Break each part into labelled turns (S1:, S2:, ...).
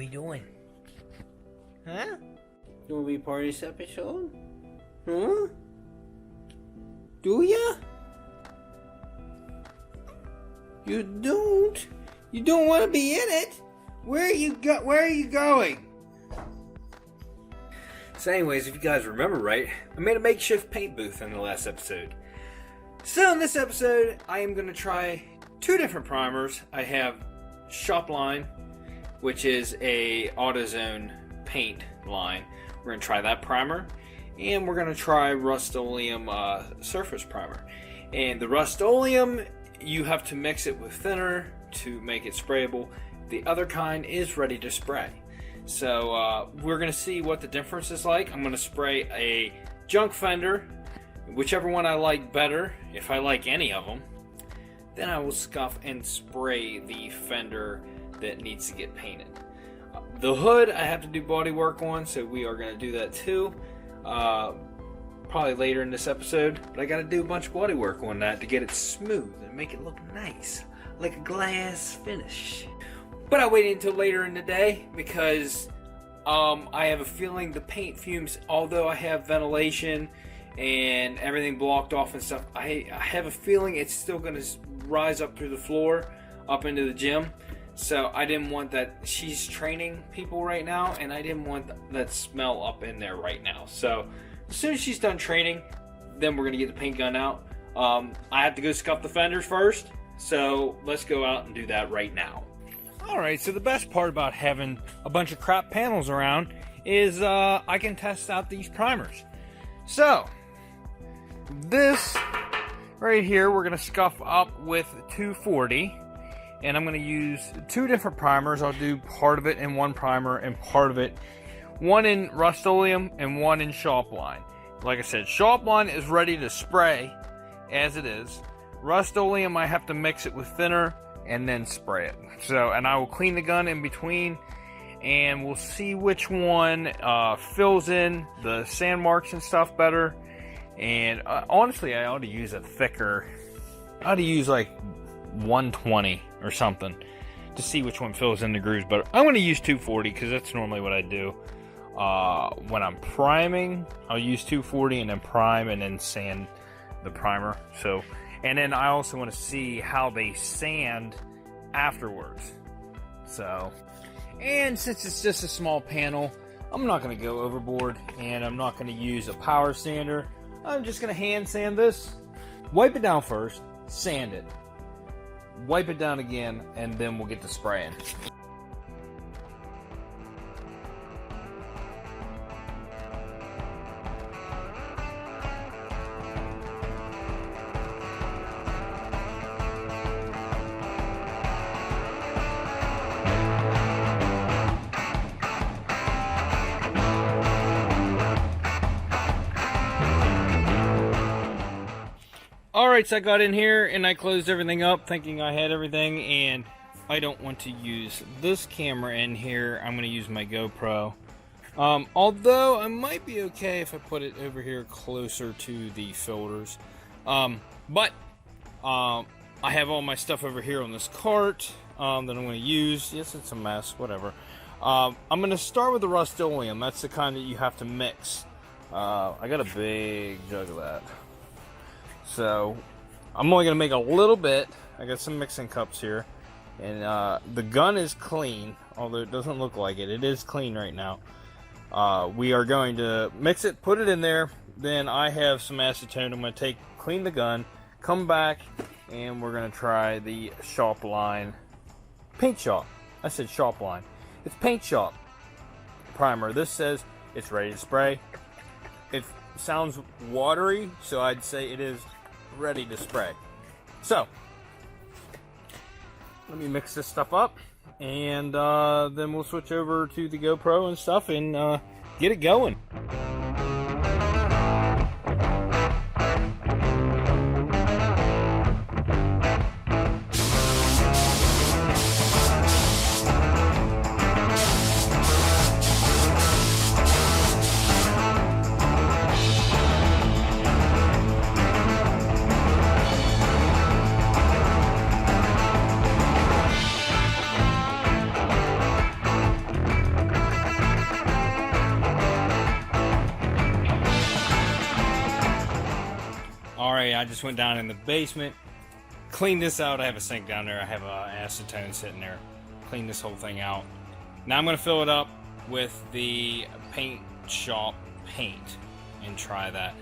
S1: we doing? Huh?
S2: You want to be part of this episode? Huh? Do ya? You don't? You don't want to be in it? Where are you going?
S1: So anyways, if you guys remember right, I made a makeshift paint booth in the last episode. So in this episode, I am going to try two different primers. I have Shopline, which is a AutoZone paint line. We're going to try that primer. And we're going to try Rust-Oleum surface primer. And the Rust-Oleum, you have to mix it with thinner to make it sprayable. The other kind is ready to spray. So we're going to see what the difference is like. I'm going to spray a junk fender, whichever one I like better, if I like any of them. Then I will scuff and spray the fender that needs to get painted. The hood I have to do body work on, so we are going to do that too. Probably later in this episode, but I got to do a bunch of body work on that to get it smooth and make it look nice, like a glass finish. But I waited until later in the day because I have a feeling the paint fumes, although I have ventilation and everything blocked off and stuff, I have a feeling it's still going to rise up through the floor, up into the gym. So I didn't want that. She's training people right now, and I didn't want that smell up in there right now. So as soon as she's done training, then we're going to get the paint gun out. I have to go scuff the fenders first, so let's go out and do that right now. Alright, so the best part about having a bunch of crap panels around is I can test out these primers. So, this right here we're going to scuff up with 240. And I'm going to use two different primers. I'll do part of it in one primer and part of it, one in Rust-Oleum and one in Shopline. Like I said, Shopline is ready to spray as it is. Rust-Oleum, I have to mix it with thinner and then spray it. So, and I will clean the gun in between, and we'll see which one fills in the sand marks and stuff better. And honestly, I ought to use a thicker. I ought to use like 120 or something to see which one fills in the grooves better. I'm going to use 240 because that's normally what I do. When I'm priming, I'll use 240 and then prime and then sand the primer. So, and then I also want to see how they sand afterwards. So, and since it's just a small panel, I'm not going to go overboard, and I'm not going to use a power sander. I'm just going to hand sand this, wipe it down first, sand it, wipe it down again, and then we'll get to spraying. Alright, so I got in here and I closed everything up thinking I had everything, and I don't want to use this camera in here. I'm going to use my GoPro. Although I might be okay if I put it over here closer to the filters. But I have all my stuff over here on this cart that I'm going to use. Yes, it's a mess, whatever. I'm going to start with the Rust-Oleum. That's the kind that you have to mix. I got a big jug of that. So, I'm only going to make a little bit. I got some mixing cups here. And the gun is clean, although it doesn't look like it. It is clean right now. We are going to mix it, put it in there. Then I have some acetone. I'm going to clean the gun, come back, and we're going to try the Shopline Paint Shop. I said Shopline. It's Paint Shop primer. This says it's ready to spray. It sounds watery, so I'd say it is ready to spray. So, let me mix this stuff up, and then we'll switch over to the GoPro and stuff and get it going. spray, I just went down in the basement, cleaned this out. I have a sink down there. I have acetone sitting there. Clean this whole thing out. Now I'm going to fill it up with the paint shop paint and try that.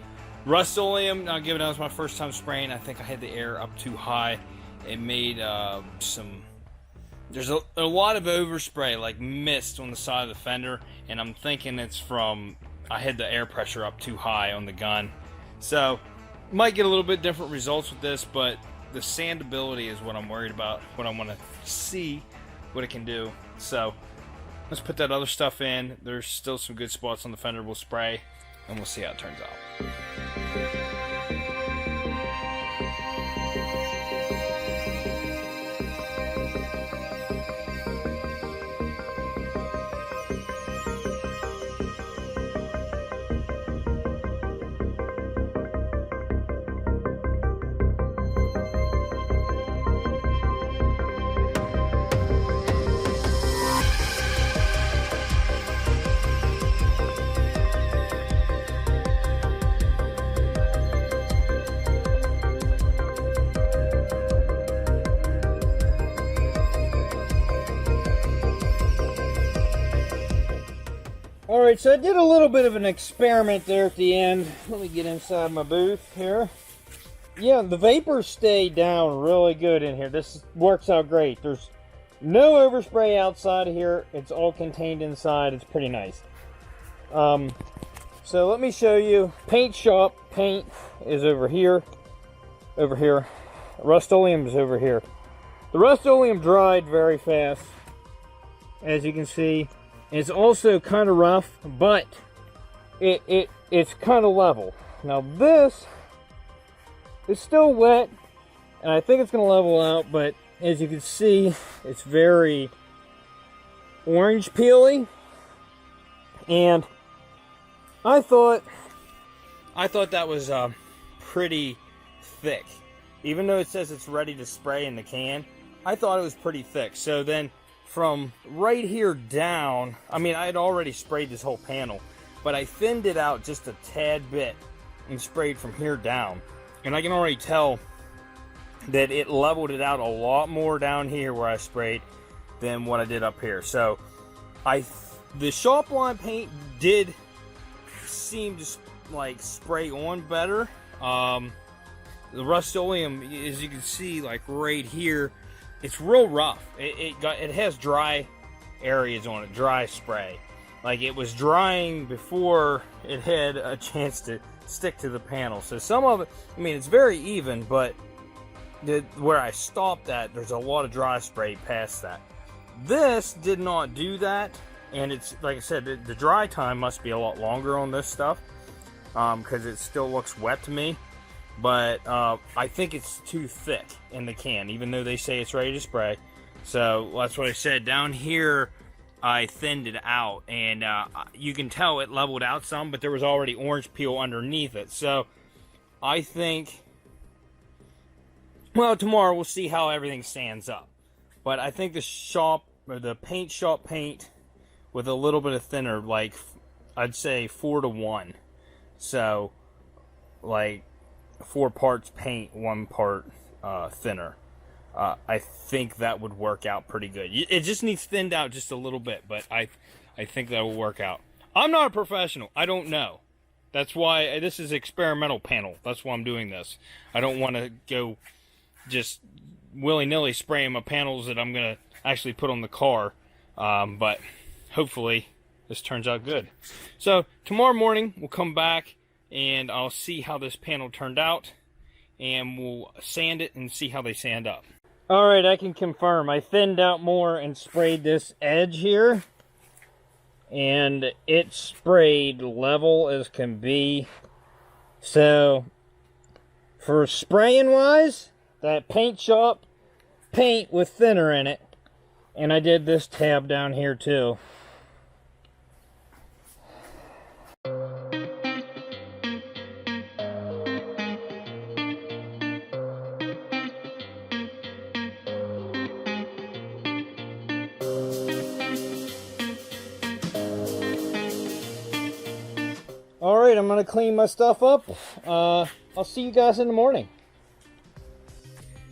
S1: Rust-Oleum, I'll give it out. It was my first time spraying. I think I had the air up too high. It made there's a lot of overspray, like mist on the side of the fender, and I'm thinking it's from I had the air pressure up too high on the gun. So might get a little bit different results with this, but the sandability is what I'm worried about, what I want to see what it can do. So let's put that other stuff in. There's still some good spots on the fender. We'll spray and we'll see how it turns out.
S2: Alright, so I did a little bit of an experiment there at the end. Let me get inside my booth here. Yeah, the vapors stay down really good in here. This works out great. There's no overspray outside of here. It's all contained inside. It's pretty nice. So let me show you. Paint shop paint is over here. Over here. Rust-Oleum is over here. The Rust-Oleum dried very fast, as you can see. It's also kind of rough, but it's kind of level. Now this is still wet, and I think it's going to level out, but as you can see, it's very orange peely. And I thought that was pretty thick. Even though it says it's ready to spray in the can, I thought it was pretty thick. So then from right here down, I mean, I had already sprayed this whole panel, but I thinned it out just a tad bit and sprayed from here down. And I can already tell that it leveled it out a lot more down here where I sprayed than what I did up here. So the shop line paint did seem to like spray on better. The Rust-Oleum, as you can see, like right here, it's real rough. It has dry areas on it, dry spray. Like it was drying before it had a chance to stick to the panel. So some of it, I mean, it's very even, but where I stopped at, there's a lot of dry spray past that. This did not do that, and it's like I said, the dry time must be a lot longer on this stuff because it still looks wet to me. But I think it's too thick in the can, even though they say it's ready to spray. So that's what I said. Down here, I thinned it out, and you can tell it leveled out some, but there was already orange peel underneath it. So I think, well, tomorrow we'll see how everything stands up. But I think the paint shop paint with a little bit of thinner, like I'd say 4 to 1. So like 4 parts paint, 1 part thinner. I think that would work out pretty good. It just needs thinned out just a little bit, but I think that will work out. I'm not a professional. I don't know. That's why this is experimental panel. That's why I'm doing this. I don't want to go just willy-nilly spraying my panels that I'm going to actually put on the car. But hopefully this turns out good. So tomorrow morning we'll come back and I'll see how this panel turned out, and we'll sand it and see how they sand up. Alright, I can confirm. I thinned out more and sprayed this edge here, and it sprayed level as can be. So, for spraying wise, that paint shop paint with thinner in it, and I did this tab down here too. Alright, I'm going to clean my stuff up. I'll see you guys in the morning.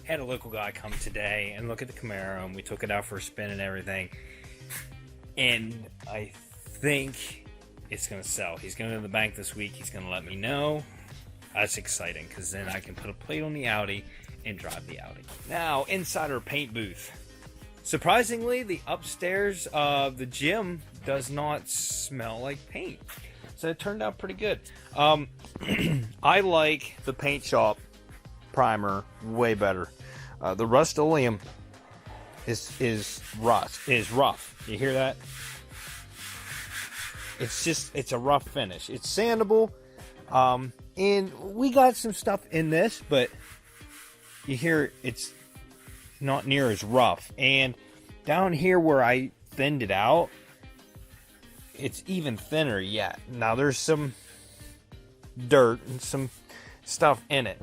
S1: Had a local guy come today and look at the Camaro, and we took it out for a spin and everything. And I think it's going to sell. He's going to the bank this week. He's going to let me know. That's exciting, because then I can put a plate on the Audi and drive the Audi. Now, inside our paint booth. Surprisingly, the upstairs of the gym does not smell like paint. So it turned out pretty good. I like the paint shop primer way better. The Rust-Oleum is rough. You hear that? It's a rough finish. It's sandable. And we got some stuff in this, but you hear it's not near as rough. And down here where I thinned it out, it's even thinner yet. Now there's some dirt and some stuff in it,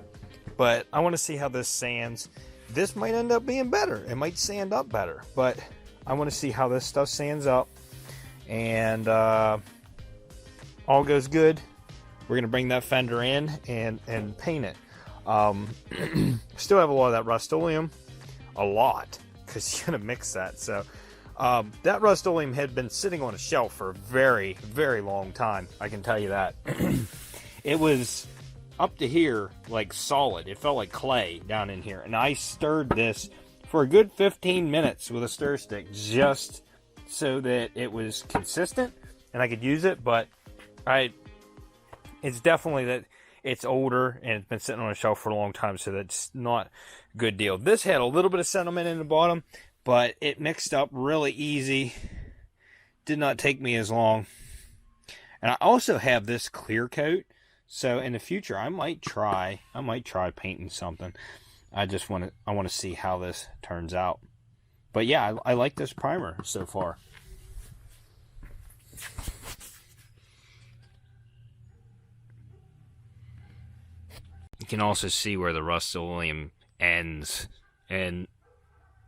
S1: but I want to see how this sands. This might end up being better. It might sand up better, but I want to see how this stuff sands up. And all goes good, we're gonna bring that fender in and paint it. Still have a lot of that Rust-Oleum, a lot, because you're gonna mix that. So that Rust-Oleum had been sitting on a shelf for a very, very long time. I can tell you that. It was up to here, like solid. It felt like clay down in here. And I stirred this for a good 15 minutes with a stir stick, just so that it was consistent and I could use it. But it's definitely that it's older and it's been sitting on a shelf for a long time, so that's not a good deal. This had a little bit of sediment in the bottom, but it mixed up really easy. Did not take me as long. And I also have this clear coat, so in the future I might try painting something. I want to see how this turns out. But yeah, I like this primer so far. You can also see where the Rust-Oleum ends and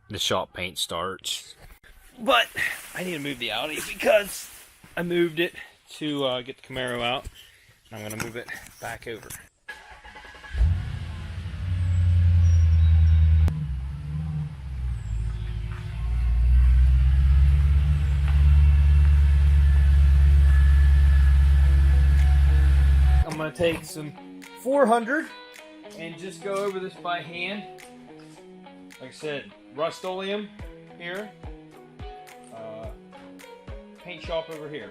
S1: the shop paint starts. But I need to move the Audi because I moved it to get the Camaro out. I'm going to move it back over. I'm going to take some 400 and just go over this by hand. Like I said, Rust-Oleum here, paint shop over here.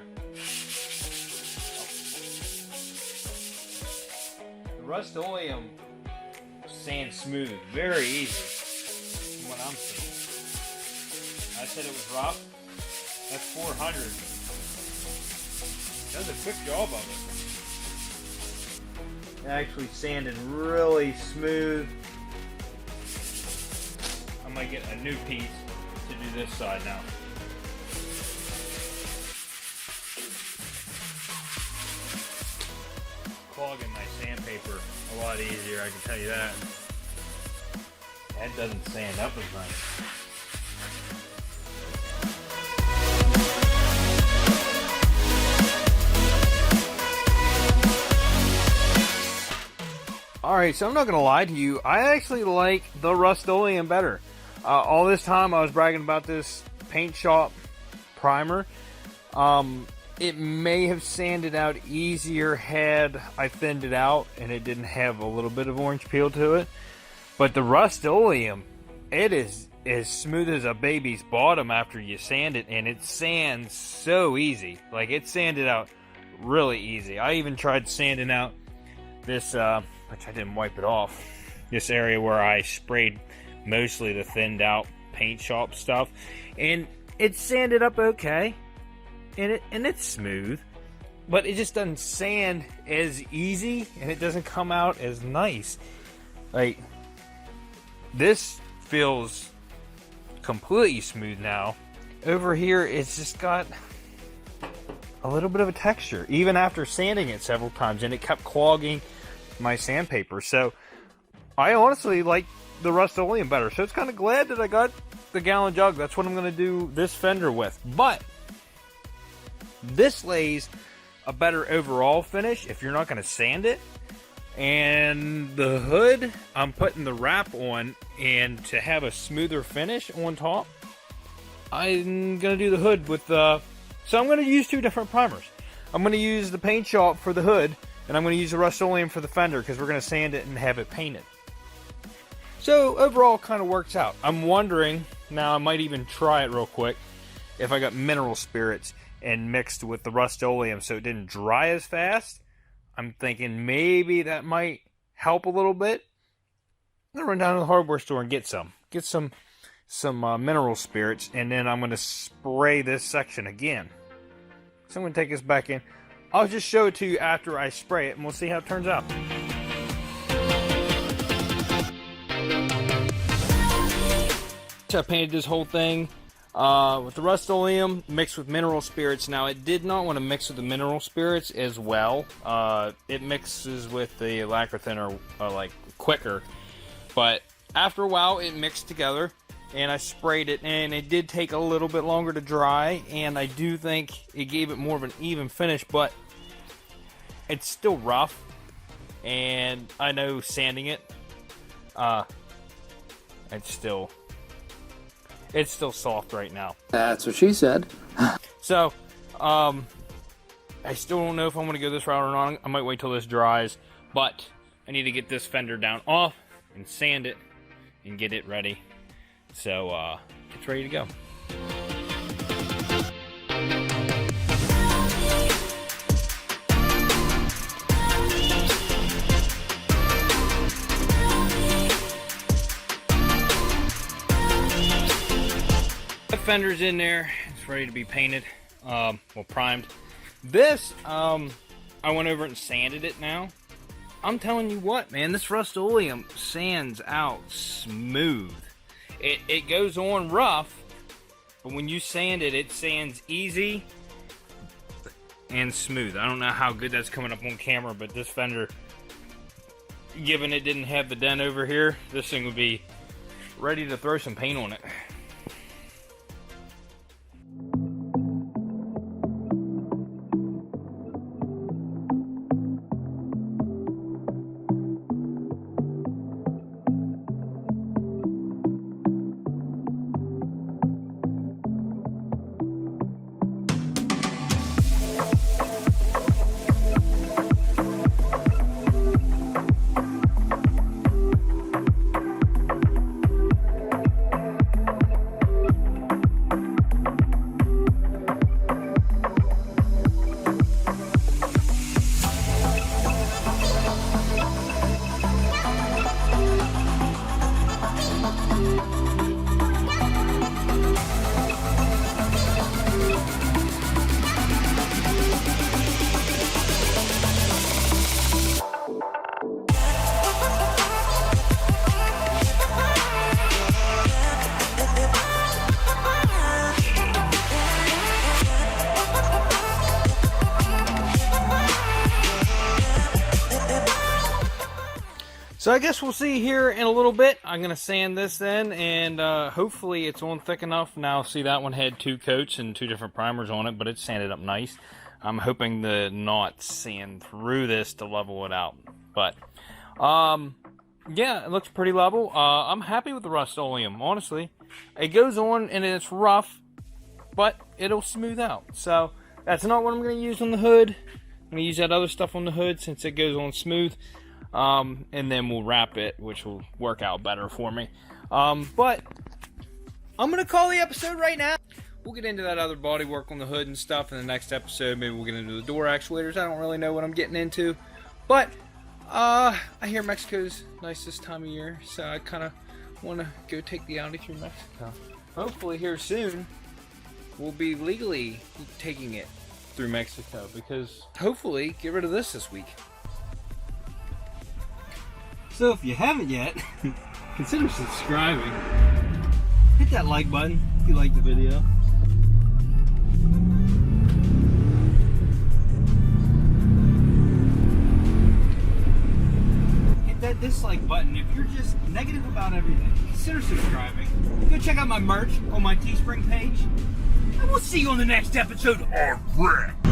S1: The Rust-Oleum sands smooth, very easy from what I'm seeing. I said it was rough. That's 400. Does a quick job of it. Actually sanded really smooth. I might get a new piece to do this side now. Clogging my sandpaper a lot easier, I can tell you that. That doesn't sand up as nice. Alright, so I'm not going to lie to you. I actually like the Rust-Oleum better. All this time I was bragging about this paint shop primer. It may have sanded out easier had I thinned it out and it didn't have a little bit of orange peel to it. But the Rust-Oleum, it is as smooth as a baby's bottom after you sand it, and it sands so easy. Like, it sanded out really easy. I even tried sanding out this, which I didn't wipe it off, this area where I sprayed mostly the thinned out paint shop stuff, and it sanded up okay, and it's smooth, but it just doesn't sand as easy, and it doesn't come out as nice. Like, this feels completely smooth now. Over here, it's just got a little bit of a texture, even after sanding it several times, and it kept clogging my sandpaper. So I honestly like the Rust-Oleum better. So it's kind of glad that I got the gallon jug. That's what I'm going to do this fender with. But this lays a better overall finish if you're not going to sand it.
S2: And the hood, I'm putting the wrap on, and to have a smoother finish on top, I'm going to do the hood with so I'm going to use two different primers. I'm going to use the paint shop for the hood, and I'm going to use the Rust-Oleum for the fender, because we're going to sand it and have it painted. So overall, it kind of works out. I'm wondering, now I might even try it real quick, if I got mineral spirits and mixed with the Rust-Oleum so it didn't dry as fast. I'm thinking maybe that might help a little bit. I'm going to run down to the hardware store and get some mineral spirits, and then I'm going to spray this section again. So I'm going to take this back in. I'll just show it to you after I spray it, and we'll see how it turns out. So I painted this whole thing with the Rust-Oleum mixed with mineral spirits. Now, it did not want to mix with the mineral spirits as well. It mixes with the lacquer thinner like quicker, but after a while it mixed together, and I sprayed it, and it did take a little bit longer to dry, and I do think it gave it more of an even finish, but it's still rough, and I know sanding it, it's still soft right now.
S3: That's what she said.
S2: So, I still don't know if I'm going to go this route or not. I might wait till this dries, but I need to get this fender down off and sand it and get it ready. So, it's ready to go. The fender's in there. It's ready to be painted. Well, primed. This, I went over and sanded it now. I'm telling you what, man, this Rust-Oleum sands out smooth. It goes on rough, but when you sand it, it sands easy and smooth. I don't know how good that's coming up on camera, but this fender, given it didn't have the dent over here, this thing would be ready to throw some paint on it. So I guess we'll see here in a little bit. I'm going to sand this then, and hopefully it's on thick enough. Now, see, that one had 2 coats and 2 different primers on it, but it's sanded up nice. I'm hoping to not sand through this to level it out. But, yeah, it looks pretty level. I'm happy with the Rust-Oleum, honestly. It goes on, and it's rough, but it'll smooth out. So, that's not what I'm going to use on the hood. I'm going to use that other stuff on the hood since it goes on smooth. And then we'll wrap it, which will work out better for me. But I'm going to call the episode right now. We'll get into that other body work on the hood and stuff in the next episode. Maybe we'll get into the door actuators. I don't really know what I'm getting into. But, I hear Mexico's nice this time of year, so I kind of want to go take the Audi through Mexico. Hopefully here soon, we'll be legally taking it through Mexico, because hopefully get rid of this week. So if you haven't yet, consider subscribing. Hit that like button if you like the video. Hit that dislike button if you're just negative about everything. Consider subscribing. Go check out my merch on my Teespring page. And we'll see you on the next episode. Alright.